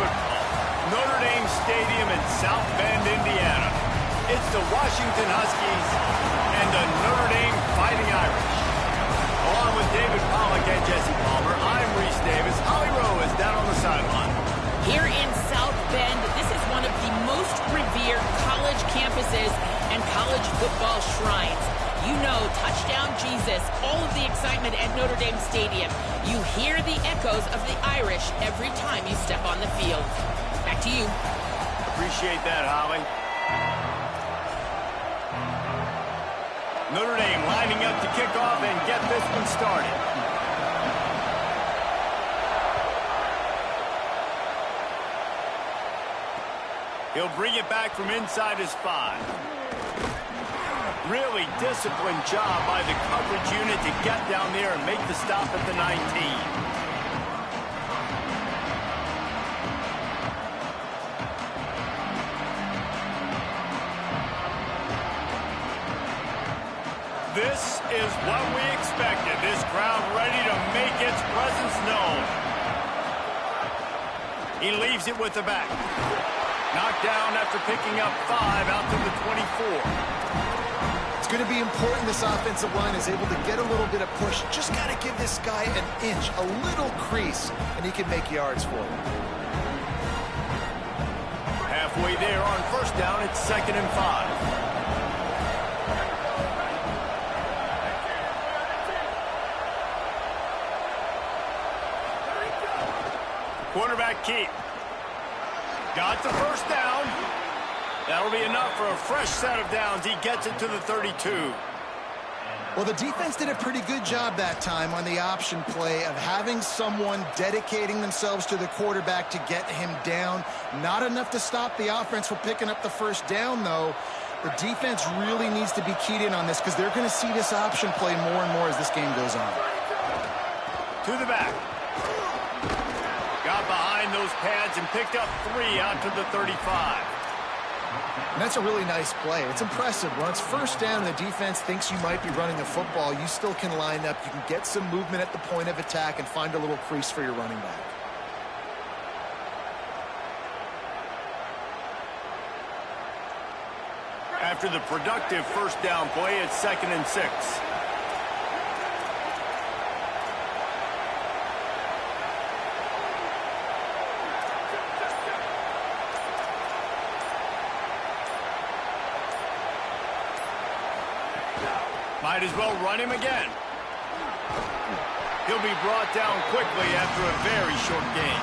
football. Notre Dame Stadium in South Bend, Indiana. It's the Washington Huskies and the Notre Dame Fighting Irish. Along with David Pollack and Jesse Palmer, I'm Reese Davis. Holly Rowe is down on the sideline. Here in South Bend, this is one of the most revered college campuses and college football shrines. You know, touchdown Jesus, all of the excitement at Notre Dame Stadium. You hear the echoes of the Irish every time you step on the field. Back to you. Appreciate that, Holly. Notre Dame lining up to kick off and get this one started. He'll bring it back from inside his 5. Really disciplined job by the coverage unit to get down there and make the stop at the 19. This is what we expected. This crowd ready to make its presence known. He leaves it with the back. Knocked down after picking up 5 out to the 24. It's going to be important this offensive line is able to get a little bit of push. Just got to give this guy an inch, a little crease, and he can make yards for him. Halfway there on first down, it's 2nd and 5. Quarterback keep. Got the first down. That'll be enough for a fresh set of downs. He gets it to the 32. Well, the defense did a pretty good job that time on the option play of having someone dedicating themselves to the quarterback to get him down. Not enough to stop the offense from picking up the first down, though. The defense really needs to be keyed in on this because they're going to see this option play more and more as this game goes on. To the back. Got behind those pads and picked up 3 out to the 35. And that's a really nice play. It's impressive. When it's first down and the defense thinks you might be running the football, you still can line up. You can get some movement at the point of attack and find a little crease for your running back. After the productive first down play, it's 2nd and 6. Might as well run him again. He'll be brought down quickly after a very short game.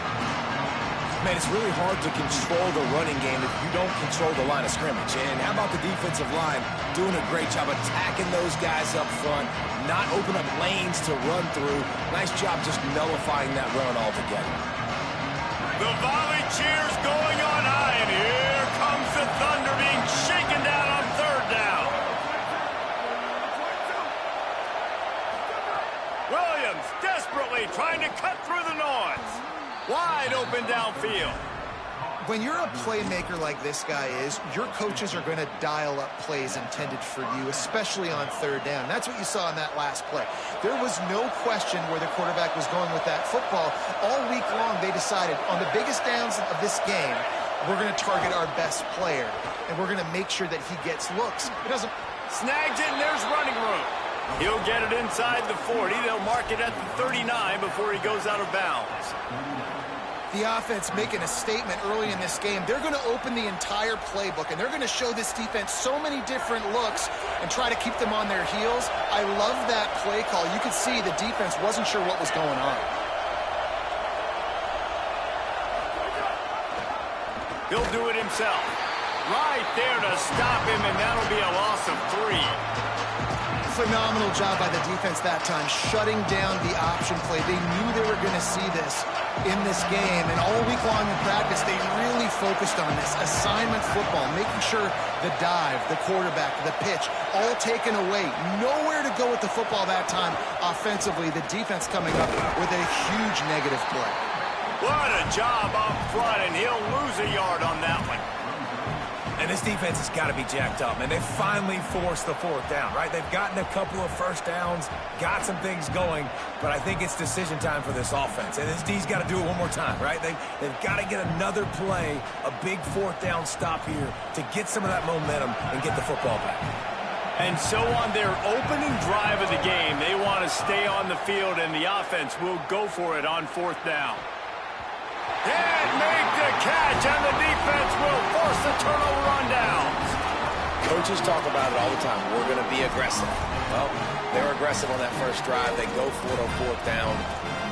Man, it's really hard to control the running game if you don't control the line of scrimmage. And how about the defensive line doing a great job attacking those guys up front, not open up lanes to run through. Nice job just nullifying that run altogether. The volley cheers going on high, and here comes the thunder being shaken down on 3rd down. Williams desperately trying to cut through the noise. Wide open downfield. When you're a playmaker like this guy is, your coaches are going to dial up plays intended for you, especially on 3rd down. That's what you saw in that last play. There was no question where the quarterback was going with that football. All week long, they decided on the biggest downs of this game, we're going to target our best player, and we're going to make sure that he gets looks. It doesn't. Snags it, and there's running room. He'll get it inside the 40. They'll mark it at the 39 before he goes out of bounds. The offense making a statement early in this game. They're going to open the entire playbook, and they're going to show this defense so many different looks and try to keep them on their heels. I love that play call. You could see the defense wasn't sure what was going on. He'll do it himself. Right there to stop him, and that'll be a loss of 3. Phenomenal job by the defense that time, shutting down the option play. They knew they were going to see this in this game, and all week long in practice, they really focused on this assignment football, making sure the dive, the quarterback, the pitch, all taken away. Nowhere to go with the football that time offensively. The defense coming up with a huge negative play. What a job up front, and he'll lose a yard on that one. And And this defense has got to be jacked up, and they finally forced the fourth down, right? They've gotten a couple of first downs, got some things going, but I think it's decision time for this offense. And this D's got to do it one more time, right? They've got to get another play, a big fourth down stop here to get some of that momentum and get the football back. And so on their opening drive of the game, they want to stay on the field, and the offense will go for it on fourth down. Can't make the catch, and the defense will force the turnover on downs. Coaches talk about it all the time. We're going to be aggressive. Well, they're aggressive on that first drive. They go for it on fourth down.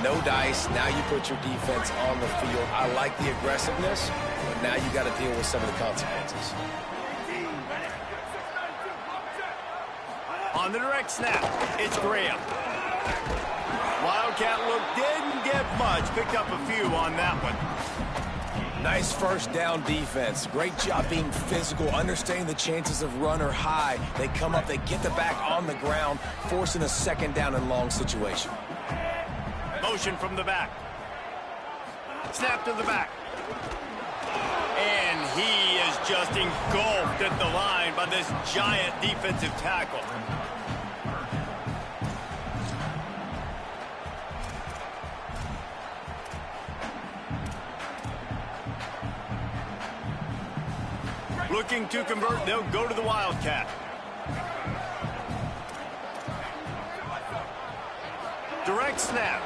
No dice. Now you put your defense on the field. I like the aggressiveness, but now you got to deal with some of the consequences. On the direct snap, it's Graham. Wildcat look didn't get much. Picked up a few on that one. Nice first down defense. Great job being physical, understanding the chances of run are high. They come up, they get the back on the ground, forcing a second down and long situation. Motion from the back. Snap to the back. And he is just engulfed at the line by this giant defensive tackle. Looking to convert, they'll go to the Wildcat. Direct snap.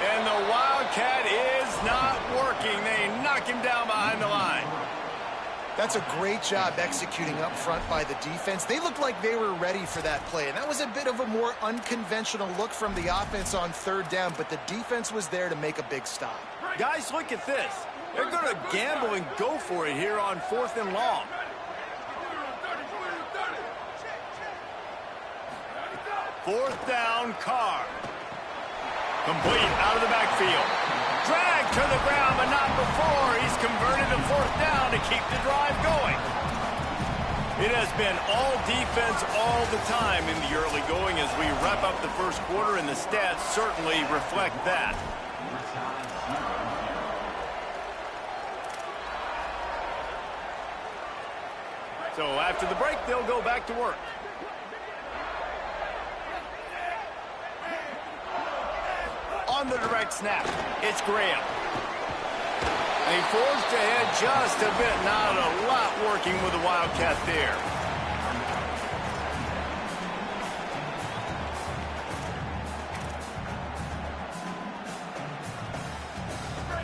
And the Wildcat is not working. They knock him down behind the line. That's a great job executing up front by the defense. They looked like they were ready for that play, and that was a bit of a more unconventional look from the offense on third down, but the defense was there to make a big stop. Guys, look at this. They're going to gamble and go for it here on fourth and long. Fourth down, Carr. Complete out of the backfield. Drag to the ground, but not before. He's converted to fourth down to keep the drive going. It has been all defense all the time in the early going as we wrap up the first quarter, and the stats certainly reflect that. So after the break, they'll go back to work. On the direct snap, it's Graham. They forced ahead just a bit, not a lot working with the Wildcat there.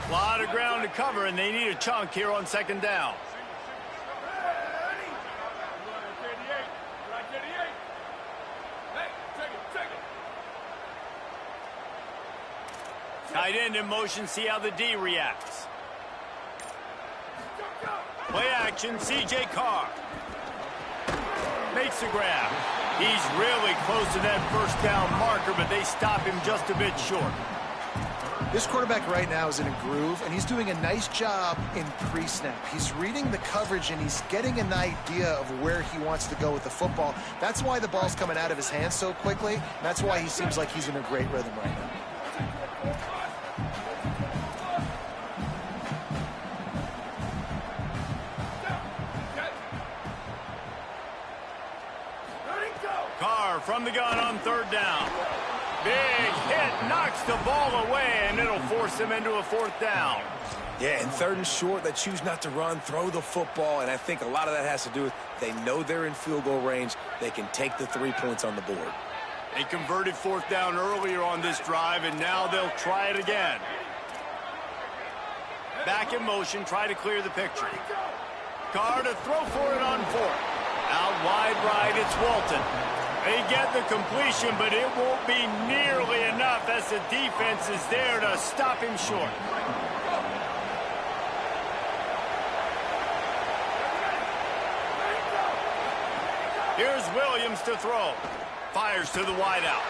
A lot of ground to cover, and they need a chunk here on second down. Tight end in motion, see how the D reacts. Play action, C.J. Carr. Makes the grab. He's really close to that first down marker, but they stop him just a bit short. This quarterback right now is in a groove, and he's doing a nice job in pre-snap. He's reading the coverage, and he's getting an idea of where he wants to go with the football. That's why the ball's coming out of his hands so quickly, and that's why he seems like he's in a great rhythm right now. Carr from the gun on third down. Big hit, knocks the ball away, and it'll force him into a fourth down. Yeah, and third and short, they choose not to run, throw the football, and I think a lot of that has to do with they know they're in field goal range. They can take the 3 points on the board. They converted fourth down earlier on this drive, and now they'll try it again. Back in motion, try to clear the picture. Carr to throw for it on fourth. Out wide right, it's Walton. They get the completion, but it won't be nearly enough as the defense is there to stop him short. Here's Williams to throw. Fires to the wideout.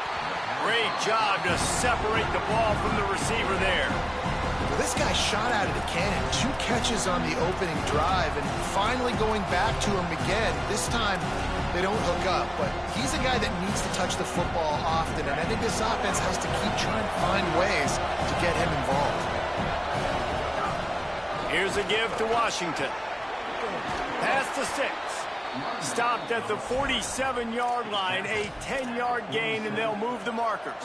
Great job to separate the ball from the receiver there. Well, this guy shot out of the cannon. 2 catches on the opening drive, and finally going back to him again. This time, they don't hook up, but he's a guy that needs to touch the football often, and I think this offense has to keep trying to find ways to get him involved. Here's a give to Washington. Past the 6. Stopped at the 47-yard line, a 10-yard gain, and they'll move the markers.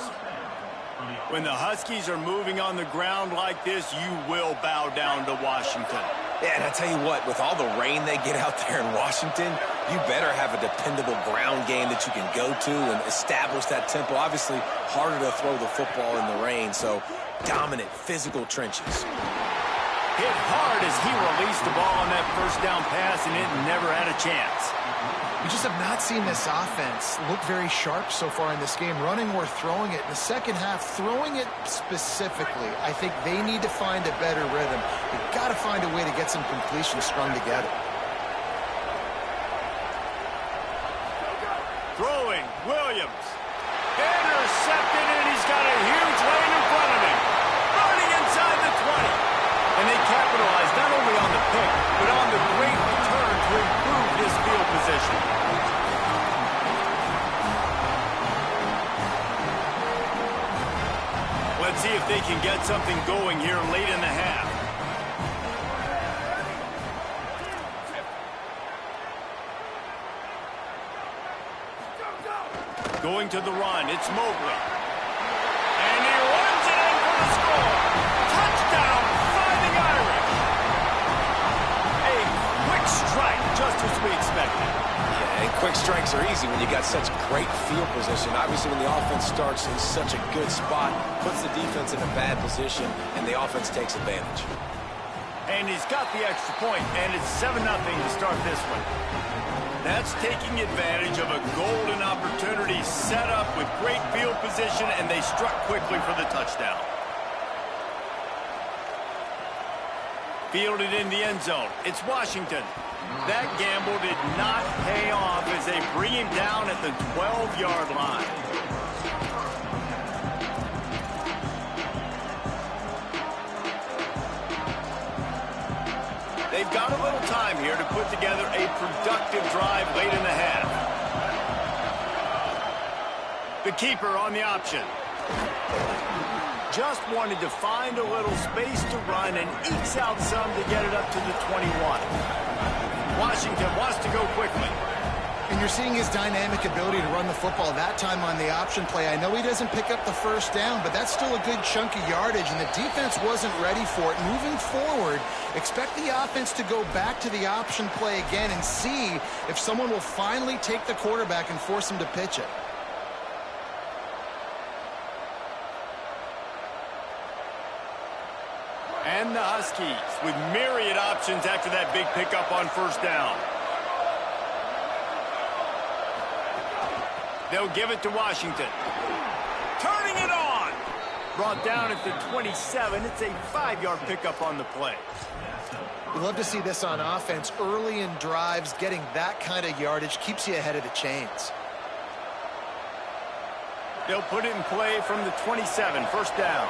When the Huskies are moving on the ground like this, you will bow down to Washington. Yeah, and I tell you what, with all the rain they get out there in Washington, you better have a dependable ground game that you can go to and establish that tempo. Obviously, harder to throw the football in the rain, so dominant, physical trenches. Hit hard as he released the ball on that first down pass, and it never had a chance. We just have not seen this offense look very sharp so far in this game, running or throwing it. In the second half, throwing it specifically, I think they need to find a better rhythm. They've got to find a way to get some completions strung together. Throwing, Williams. Intercepted, and he's got a huge lane in front of him. Running inside the 20. And they capitalized not only on the pick, but on the great return to improve his field position. Let's see if they can get something going here late in the half. Going to the run, it's Mobley. And he runs it in for the score. Touchdown, Fighting Irish. A quick strike, just as we expected. Yeah, and quick strikes are easy when you got such great field position. Obviously, when the offense starts in such a good spot, puts the defense in a bad position, and the offense takes advantage. And he's got the extra point, and it's 7-0 to start this one. That's taking advantage of a golden opportunity set up with great field position, and they struck quickly for the touchdown. Fielded in the end zone. It's Washington. That gamble did not pay off as they bring him down at the 12-yard line. They've got a little time here to put together a productive drive late in the half. The keeper on the option. Just wanted to find a little space to run and ekes out some to get it up to the 21. Washington wants to go quickly. And you're seeing his dynamic ability to run the football that time on the option play. I know he doesn't pick up the first down, but that's still a good chunk of yardage, and the defense wasn't ready for it. Moving forward, expect the offense to go back to the option play again and see if someone will finally take the quarterback and force him to pitch it. And the Huskies with myriad options after that big pickup on first down. They'll give it to Washington. Turning it on. Brought down at the 27. It's a 5-yard pickup on the play. We love to see this on offense. Early in drives, getting that kind of yardage keeps you ahead of the chains. They'll put it in play from the 27. First down.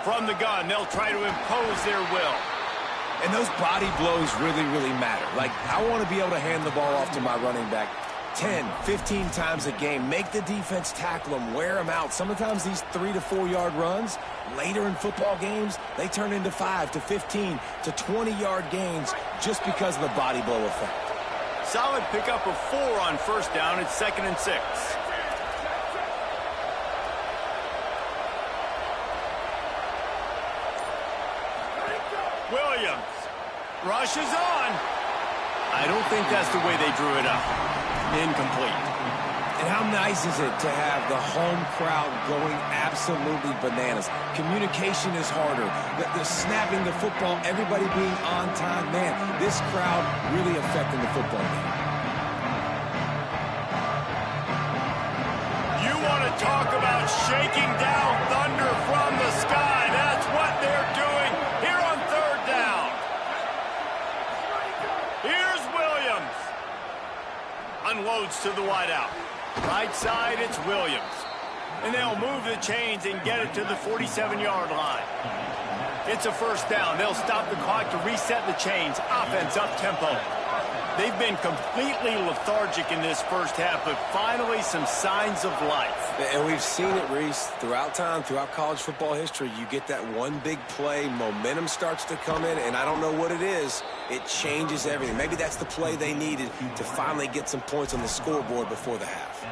From the gun, they'll try to impose their will. And those body blows really, really matter. Like, I want to be able to hand the ball off to my running back 10, 15 times a game. Make the defense tackle them, wear them out. Sometimes these 3 to 4 yard runs, later in football games, they turn into 5 to 15 to 20-yard gains just because of the body blow effect. Solid pickup of 4 on first down. It's 2nd and 6. Williams rushes on. I don't think that's the way they drew it up. Incomplete. And how nice is it to have the home crowd going absolutely bananas? Communication is harder. The snapping the football, everybody being on time. Man, this crowd really affecting the football game. You want to talk about shaking down thunder from the sky. That's what they're doing here on third down. Here's Williams. Unloads to the wideout. Right side, it's Williams. And they'll move the chains and get it to the 47-yard line. It's a first down. They'll stop the clock to reset the chains. Offense up-tempo. They've been completely lethargic in this first half, but finally some signs of life. And we've seen it, Reese, throughout time, throughout college football history. You get that one big play, momentum starts to come in, and I don't know what it is. It changes everything. Maybe that's the play they needed to finally get some points on the scoreboard before the half.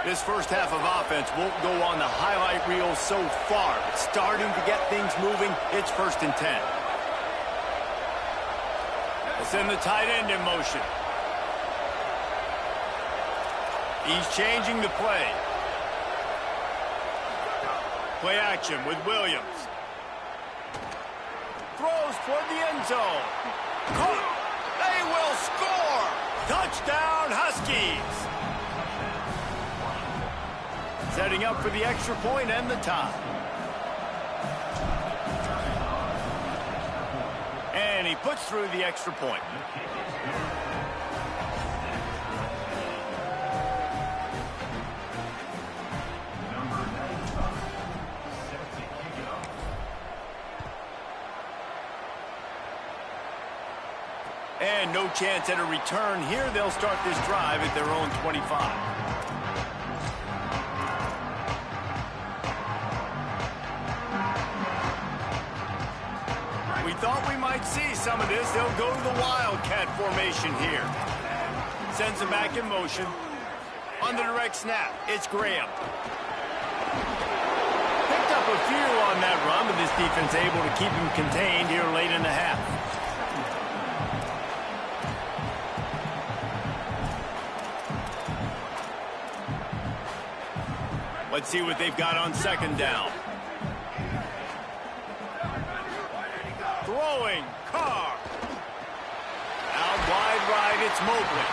This first half of offense won't go on the highlight reel so far, but starting to get things moving, it's 1st and 10. Let's send the tight end in motion. He's changing the play. Play action with Williams. Throws toward the end zone. Caught. They will score. Touchdown, Huskies. Setting up for the extra point and the tie. And he puts through the extra point. And no chance at a return here. They'll start this drive at their own 25. We thought we might see some of this. They'll go to the Wildcat formation here. Sends him back in motion. On the direct snap, it's Graham. Picked up a few on that run, but this defense able to keep him contained here late in the half. Let's see what they've got on 2nd down. Throwing, Carr. Out wide right, it's Mobley.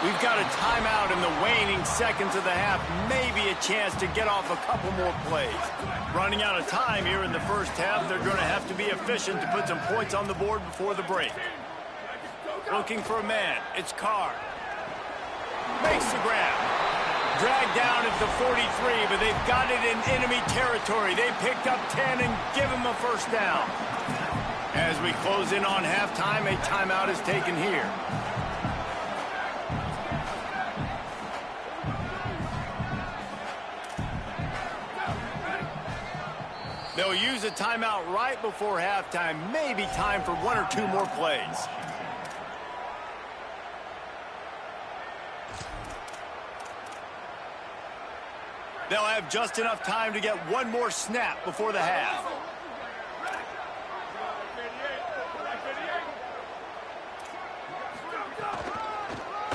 We've got a timeout in the waning seconds of the half. Maybe a chance to get off a couple more plays. Running out of time here in the first half. They're going to have to be efficient to put some points on the board before the break. Looking for a man. It's Carr. Makes the grab. Dragged down at the 43, but they've got it in enemy territory. They picked up 10 and give him a first down. As we close in on halftime, a timeout is taken here. They'll use a timeout right before halftime. Maybe time for 1 or 2 more plays. They'll have just enough time to get 1 more snap before the half.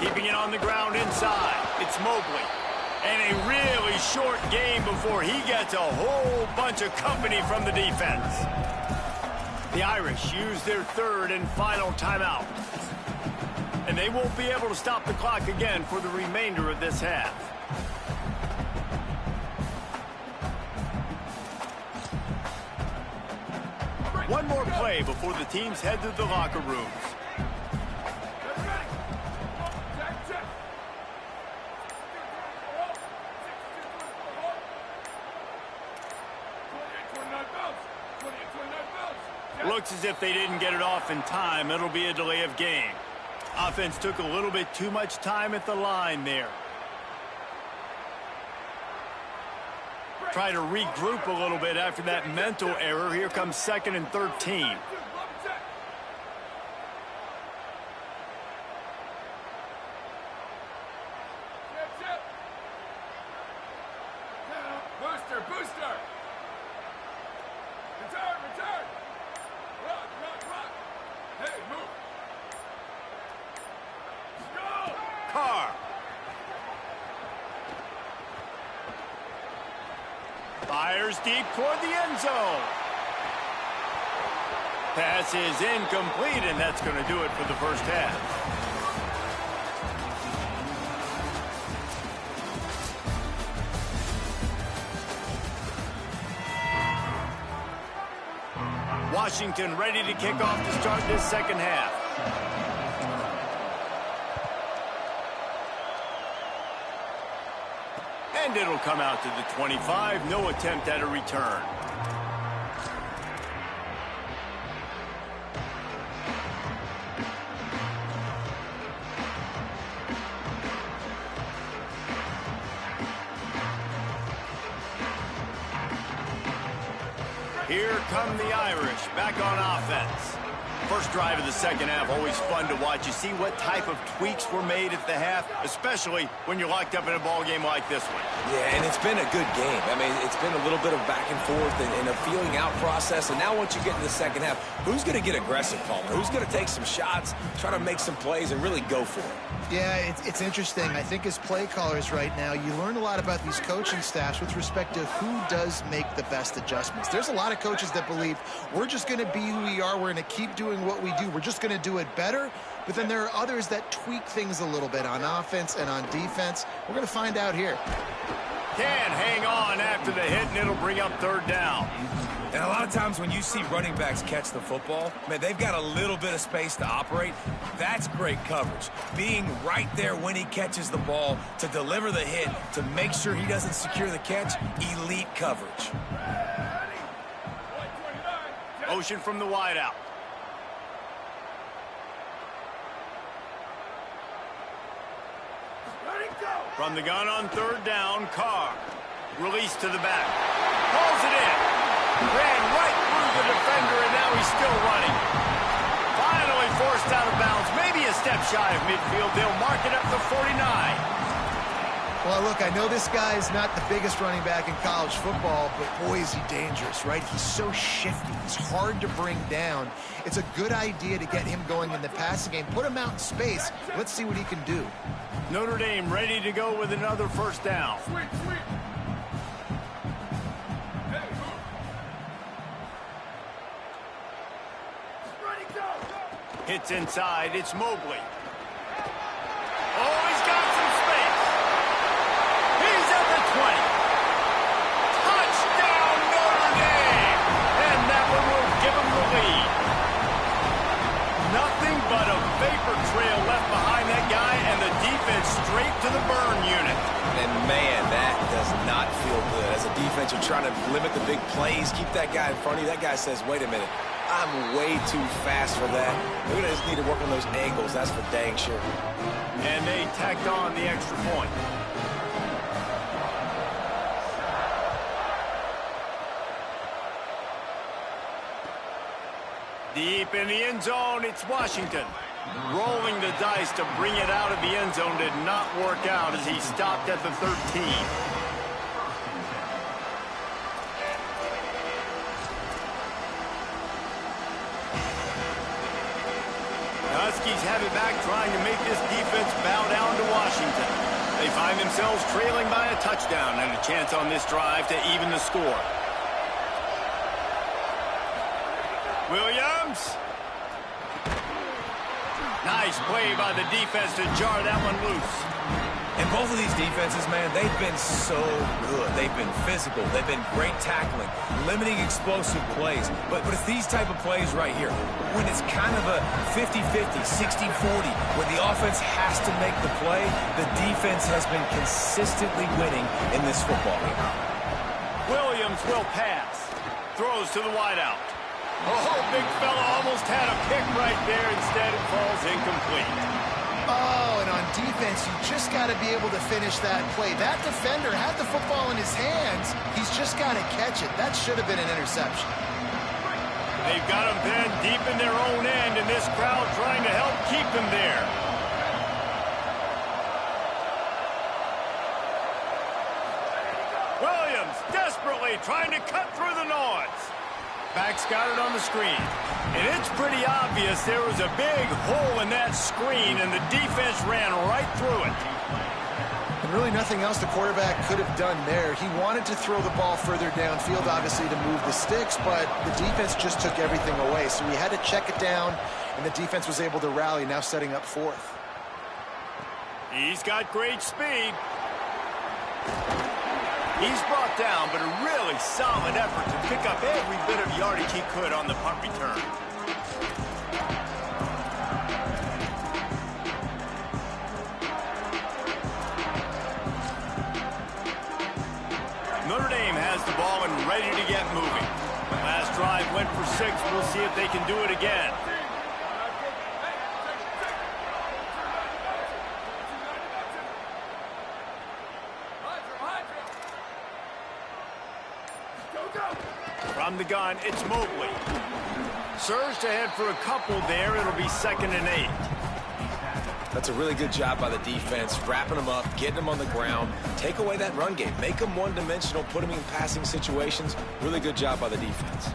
Keeping it on the ground inside. It's Mobley. And a really short game before he gets a whole bunch of company from the defense. The Irish use their 3rd and final timeout. And they won't be able to stop the clock again for the remainder of this half. One more play before the teams head to the locker rooms. Looks as if they didn't get it off in time. It'll be a delay of game. Offense took a little bit too much time at the line there. Try to regroup a little bit after that mental error. Here comes 2nd and 13. Booster! Return! Rock! Hey, move! Go! Carr. Fires deep toward the end zone. Pass is incomplete, and that's going to do it for the first half. Washington ready to kick off to start this second half. And it'll come out to the 25. No attempt at a return. Here come the Irish, back on offense. First drive of the second half, always fun to watch. You see what type of tweaks were made at the half, especially when you're locked up in a ball game like this one. Yeah, and it's been a good game. I mean, it's been a little bit of back and forth and a feeling out process. And now once you get in the second half, who's going to get aggressive, Palmer? Who's going to take some shots, try to make some plays, and really go for it? Yeah, it's interesting. I think as play callers right now, you learn a lot about these coaching staffs with respect to who does make the best adjustments. There's a lot of coaches that believe we're just going to be who we are. We're going to keep doing what we do. We're just going to do it better. But then there are others that tweak things a little bit on offense and on defense. We're going to find out here. Can hang on after the hit, and it'll bring up third down. And a lot of times when you see running backs catch the football, man, they've got a little bit of space to operate. That's great coverage. Being right there when he catches the ball to deliver the hit, to make sure he doesn't secure the catch, elite coverage. Motion from the wideout. From the gun on third down, Carr. Release to the back. Pulls it in. Ran right through the defender, and now he's still running. Finally forced out of bounds. Maybe a step shy of midfield. They'll mark it up to 49. Well, look, I know this guy is not the biggest running back in college football, but boy, is he dangerous, right? He's so shifty. He's hard to bring down. It's a good idea to get him going in the passing game. Put him out in space. Let's see what he can do. Notre Dame ready to go with another first down. Sweet. Hey, move. Ready, go. Hits inside. It's Mobley. Oh, he's got some space. He's at the 20. Touchdown, Notre Dame. And that one will give him the lead. Nothing but a vapor trail left behind that guy, and the defense straight to the burn unit. And, man, that does not feel good. As a defense, you're trying to limit the big plays, keep that guy in front of you. That guy says, wait a minute, I'm way too fast for that. We're going to just need to work on those angles. That's for dang sure. And they tacked on the extra point. Deep in the end zone, it's Washington. Rolling the dice to bring it out of the end zone did not work out as he stopped at the 13. The Huskies have it back, trying to make this defense bow down to Washington. They find themselves trailing by a touchdown and a chance on this drive to even the score. Williams. Nice play by the defense to jar that one loose. And both of these defenses, man, they've been so good. They've been physical. They've been great tackling, limiting explosive plays. But it's these type of plays right here, when it's kind of a 50-50, 60-40, where the offense has to make the play, the defense has been consistently winning in this football game. Williams will pass. Throws to the wideout. Oh, big fella almost had a pick right there. Instead, it falls incomplete. Oh, and on defense, you just got to be able to finish that play. That defender had the football in his hands. He's just got to catch it. That should have been an interception. They've got him then deep in their own end, and this crowd trying to help keep them there. Williams desperately trying to cut through the noise. Back's got it on the screen. And it's pretty obvious there was a big hole in that screen, and the defense ran right through it. And really nothing else the quarterback could have done there. He wanted to throw the ball further downfield, obviously, to move the sticks, but the defense just took everything away. So he had to check it down, and the defense was able to rally, now setting up fourth. He's got great speed. He's brought down, but a really solid effort to pick up every bit of yardage he could on the punt return. Notre Dame has the ball and ready to get moving. Last drive went for 6. We'll see if they can do it again. From the gun, it's Mobley. Surged ahead for a couple there. It'll be 2nd and 8. That's a really good job by the defense, wrapping them up, getting them on the ground, take away that run game, make them one-dimensional, put them in passing situations. Really good job by the defense.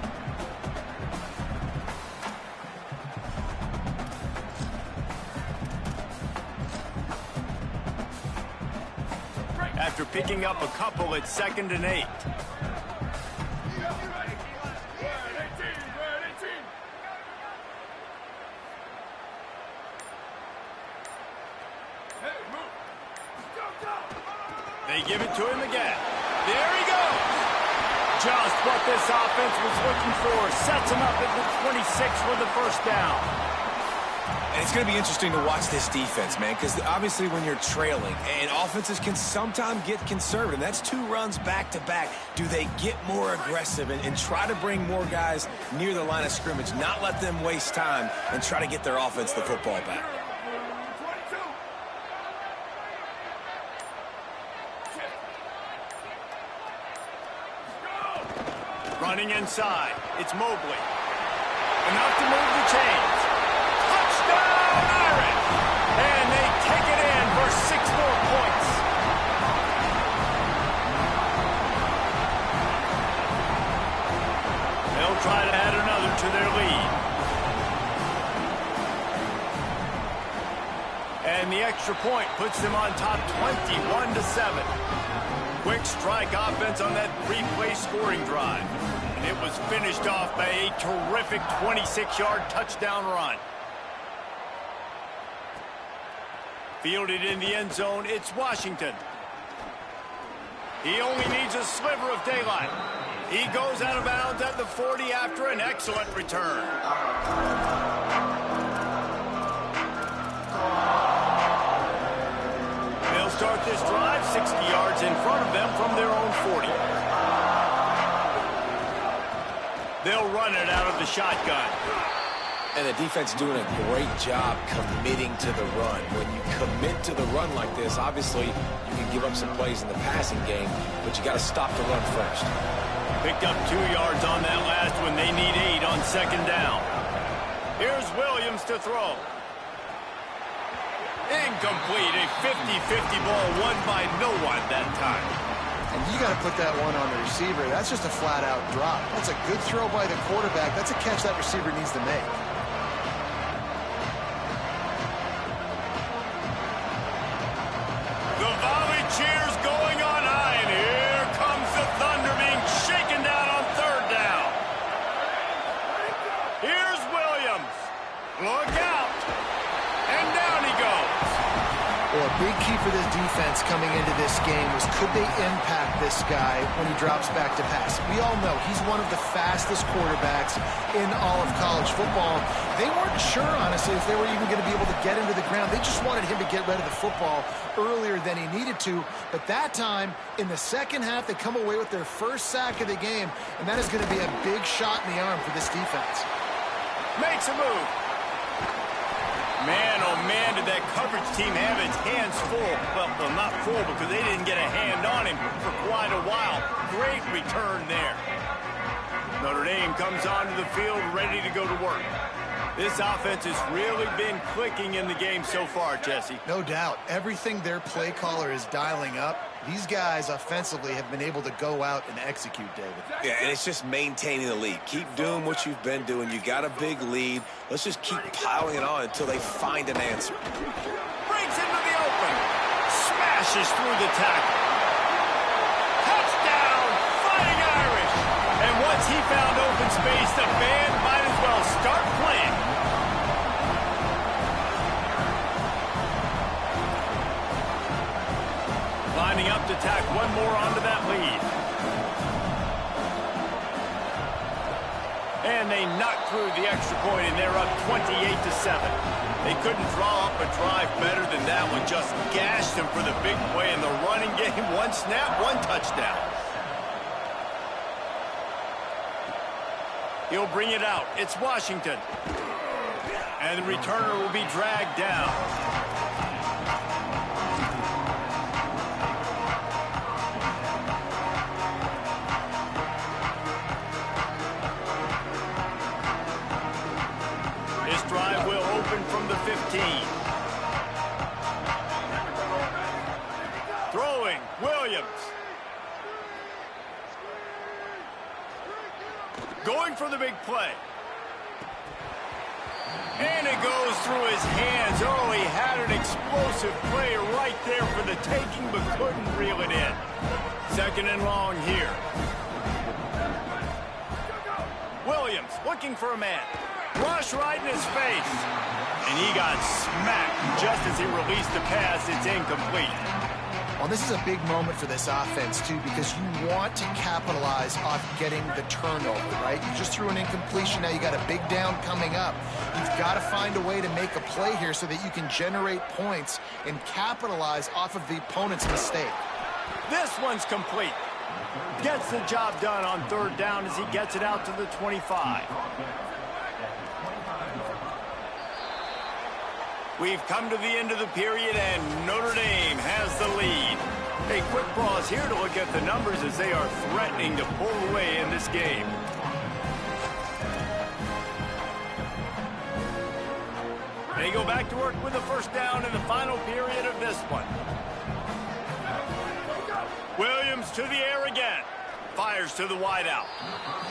After picking up a couple, it's 2nd and 8. They give it to him again. There he goes. Just what this offense was looking for. Sets him up at the 26 for the first down. And it's going to be interesting to watch this defense, man, because obviously when you're trailing, and offenses can sometimes get conservative. That's 2 runs back-to-back. Do they get more aggressive and try to bring more guys near the line of scrimmage, not let them waste time, and try to get their offense the football back? Running inside, it's Mobley. Enough to move the chains. Touchdown, Irish! And they take it in for 6 more points. They'll try to add another to their lead. And the extra point puts them on top 21-7. Quick strike offense on that 3-play scoring drive. And it was finished off by a terrific 26-yard touchdown run. Fielded in the end zone, it's Washington. He only needs a sliver of daylight. He goes out of bounds at the 40 after an excellent return. They'll start this drive 60 yards in front of them from their own 40. They'll run it out of the shotgun. And the defense doing a great job committing to the run. When you commit to the run like this, obviously you can give up some plays in the passing game, but you got to stop the run first. Picked up 2 yards on that last one. They need 8 on 2nd down. Here's Williams to throw. Incomplete. A 50-50 ball won by no one that time. And you got to put that one on the receiver. That's just a flat-out drop. That's a good throw by the quarterback. That's a catch that receiver needs to make. The volley cheers going on high, and here comes the Thunder being shaken down on 3rd down. Here's Williams. Look out. And down he goes. Well, a big key for this defense coming into this game was could they impact this guy when he drops back to pass. We all know he's one of the fastest quarterbacks in all of college football. They weren't sure, honestly, if they were even going to be able to get him to the ground. They just wanted him to get rid of the football earlier than he needed to. But that time, in the second half, they come away with their first sack of the game, and that is going to be a big shot in the arm for this defense. Makes a move. Man, oh man, did that coverage team have its hands full. Well, not full because they didn't get a hand on him for quite a while. Great return there. Notre Dame comes onto the field ready to go to work. This offense has really been clicking in the game so far, Jesse. No doubt. Everything their play caller is dialing up, these guys offensively have been able to go out and execute, David. Yeah, and it's just maintaining the lead. Keep doing what you've been doing. You got a big lead. Let's just keep piling it on until they find an answer. Breaks into the open. Smashes through the tackle. Touchdown, Fighting Irish. And once he found open space, the band might as well start playing. Lining up to tack one more onto that lead. And they knocked through the extra point, and they're up 28-7. They couldn't draw up a drive better than that one. Just gashed them for the big play in the running game. One snap, one touchdown. He'll bring it out. It's Washington. And the returner will be dragged down. 15. Throwing, Williams. Going for the big play. And it goes through his hands. Oh, he had an explosive play right there for the taking, but couldn't reel it in. Second and long here. Williams looking for a man. Rush right in his face. And he got smacked just as he released the pass. It's incomplete. Well, this is a big moment for this offense, too, because you want to capitalize off getting the turnover, right? You just threw an incompletion. Now you got a big down coming up. You've got to find a way to make a play here so that you can generate points and capitalize off of the opponent's mistake. This one's complete. Gets the job done on third down as he gets it out to the 25. We've come to the end of the period, and Notre Dame has the lead. A quick pause here to look at the numbers as they are threatening to pull away in this game. They go back to work with the first down in the final period of this one. Williams to the air again. Fires to the wideout.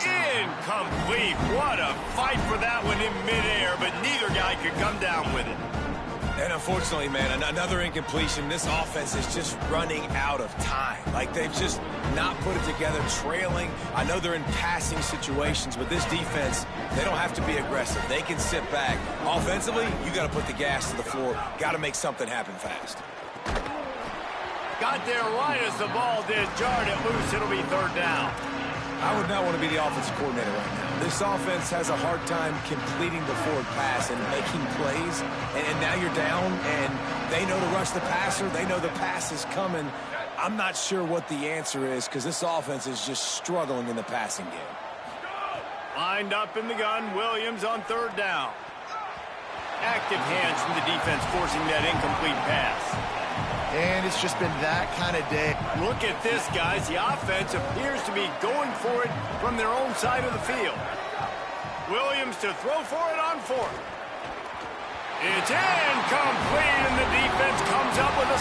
Incomplete. What a fight for that one in midair, but neither guy could come down with it. And unfortunately, man, another incompletion. This offense is just running out of time. Like, they've just not put it together, trailing. I know they're in passing situations, but this defense, they don't have to be aggressive. They can sit back. Offensively, you got to put the gas to the floor. Got to make something happen fast. Got there right as the ball did. Jarred it loose. It'll be third down. I would not want to be the offensive coordinator right now. This offense has a hard time completing the forward pass and making plays. And now you're down, and they know to rush the passer. They know the pass is coming. I'm not sure what the answer is because this offense is just struggling in the passing game. Lined up in the gun. Williams on third down. Active hands from the defense forcing that incomplete pass. And it's just been that kind of day. Look at this, guys. The offense appears to be going for it from their own side of the field. Williams to throw for it on fourth. It's incomplete, and the defense comes up with a